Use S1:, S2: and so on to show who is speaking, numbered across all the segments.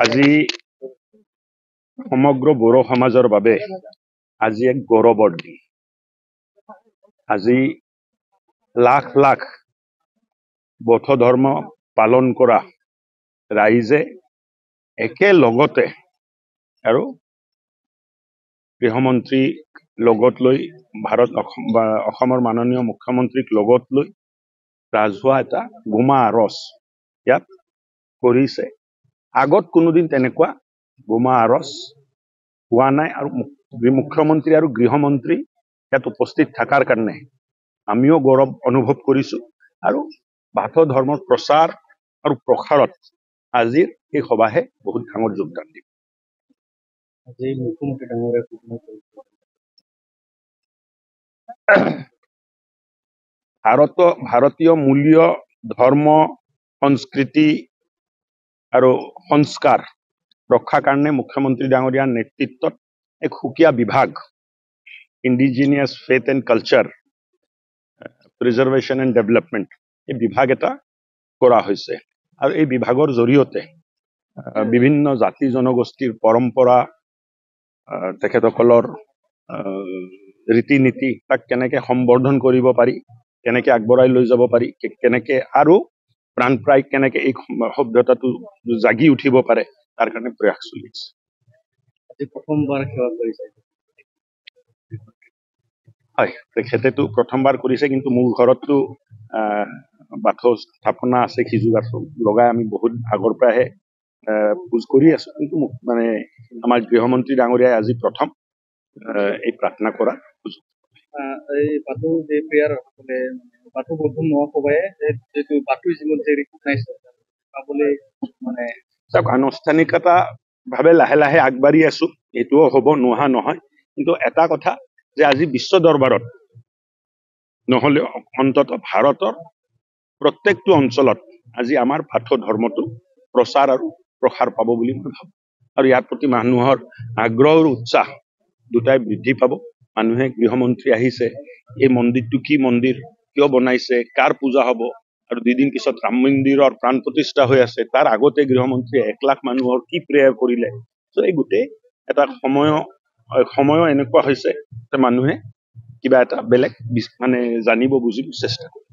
S1: আজি সমগ্ৰ বড়ো সমাজৰ বাবে আজি এক গৌৰৱৰ দিন। আজি লাখ লাখ বৌদ্ধ ধৰ্ম পালন কৰা ৰাইজে একেলগতে আৰু গৃহমন্ত্ৰীক লগত লৈ অসমৰ মাননীয় মুখ্যমন্ত্ৰীক লগত লৈ ৰাজহুৱা এটা বোমা আৰজ ইয়াত কৰিছে। আগত কোনোদিন তেনেকুৱা বোমা আৰজ হোৱা নাই আৰু মুখ্যমন্ত্ৰী আৰু গৃহমন্ত্ৰী ইয়াত উপস্থিত থকাৰ কাৰণে আমিও গৌৰৱ অনুভৱ কৰিছো আৰু বাথৌ ধৰ্মৰ প্ৰচাৰ আৰু প্ৰসাৰত আজিৰ এই সভাহে বহুত ডাঙৰ যোগদান দিব।
S2: আজি মুখ্যমন্ত্ৰী ডাঙৰীয়া
S1: ভাৰতীয় মূল্য ধৰ্ম সংস্কৃতি আৰু সংস্কাৰ ৰক্ষাৰ কাৰণে মুখ্যমন্ত্ৰী ডাঙৰীয়াৰ নেতৃত্বত এক সুকীয়া বিভাগ indigenous faith and culture preservation and development এই বিভাগ এটা কৰা হৈছে আৰু এই বিভাগৰ জৰিয়তে বিভিন্ন জাতি জনগোষ্ঠীৰ পৰম্পৰা তেখেতসকলৰ ৰীতি নীতি তাক কেনেকৈ সম্বৰ্ধন কৰিব পাৰি, কেনেকৈ আগবঢ়াই লৈ যাব পাৰি, কেনেকৈ আৰু প্ৰাণপ্ৰায় কেনেকৈ এই সভ্যতাটো জাগি উঠিব পাৰে তাৰ কাৰণে প্ৰয়াস চলি আছে।
S2: আজি প্ৰথমবাৰ সেৱা কৰিছে।
S1: হয়, তেখেতেতো প্ৰথমবাৰ কৰিছে, কিন্তু মোৰ ঘৰততো বাথৌ স্থাপনা আছে, সিজু বাথৌ লগাই আমি বহুত আগৰ পৰাহে পূজ কৰি আছো, কিন্তু মানে আমাৰ গৃহমন্ত্ৰী ডাঙৰীয়াই আজি প্ৰথম এই প্ৰাৰ্থনা কৰা সুযোগ।
S2: এই বাথৌ যে প্ৰেয়াৰ মানে বাথৌ বৌদ্ধ মহাসভাই যিটো বাথৌইজমত যে ৰিকগনাইজ পাবলৈ মানে
S1: চাওক, আনুষ্ঠানিকতা ভাৱে লাহে লাহে আগবাঢ়ি আছো, এইটোও হ'ব নোহোৱা নহয়, কিন্তু এটা কথা যে আজি বিশ্ব দৰবাৰত নহলেও অন্তত ভাৰতৰ প্ৰত্যেকটো অঞ্চলত আজি আমাৰ বাথৌ ধৰ্মটো প্ৰচাৰ আৰু প্ৰসাৰ পাব বুলি মই ভাবো আৰু ইয়াৰ প্ৰতি মানুহৰ আগ্ৰহ আৰু উৎসাহ দুটাই বৃদ্ধি পাব। মানুহে গৃহমন্ত্ৰী আহিছে, এই মন্দিৰটো কি মন্দিৰ, কিয় বনাইছে, কাৰ পূজা হ'ব আৰু দুদিন পিছত ৰাম মন্দিৰৰ প্ৰাণ প্ৰতিষ্ঠা হৈ আছে, তাৰ আগতে গৃহমন্ত্ৰীয়ে 1 লাখ মানুহৰ কি প্ৰেয়াৰ কৰিলে। চ' এই গোটেই এটা সময়ো এনেকুৱা হৈছে যে মানুহে কিবা এটা বেলেগ মানে জানিব বুজিব চেষ্টা কৰে।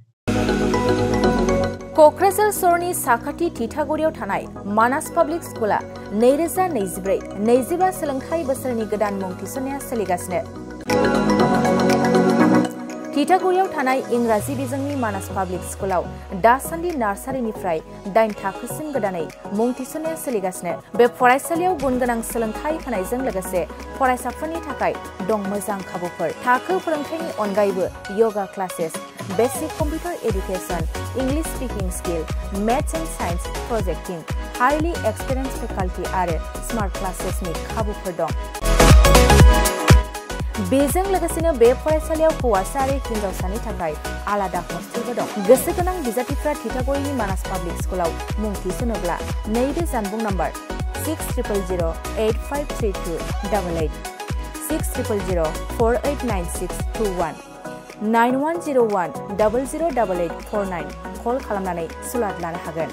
S3: क'क्राझार सरनि साखाथि थिथागुरियाव थानाय मानास पाब्लिक स्कुला 2024-25 सोलोंथाइ बोसोरनि गोदान मुं थिसननाया सोलिगासिनो। थिथागुरियाव थानाय इंराजि बिजोंनि मानास पाब्लिक स्कुलाव दासान्दि नार्सारिनिफ्राय 8 थाखोसिम गोदानै मुं थिसननाया सोलिगासिनो। बे फरायसालियाव गुनगोनां सोलोंथाइ होनायजों लोगोसे फरायसाफोरनि थाखाय दं मोजां खाबुफोर। थाखो फोरोंथायनि अनगायैबो yoga classes, basic computer education, English speaking skill, maths and science projecting, highly experience faculty आरो स्मार्ट क्लासेसनि खाबुफोर दं। बेजों लोगोसेनो बे फरायसालियाव हौवासा आरो हिन्जावसानि थाखाय आलादा हस्टेलबो दं। गोसो गोनां बिजाथिफ्रा थिथागुरिनि मानास पाब्लिक स्कुलाव मुं थिसनोब्ला नैबे जानबुं नम्बर 6000853288 6000489621 9101 008849 कल खालामनानै सुलाद लानो हागोन।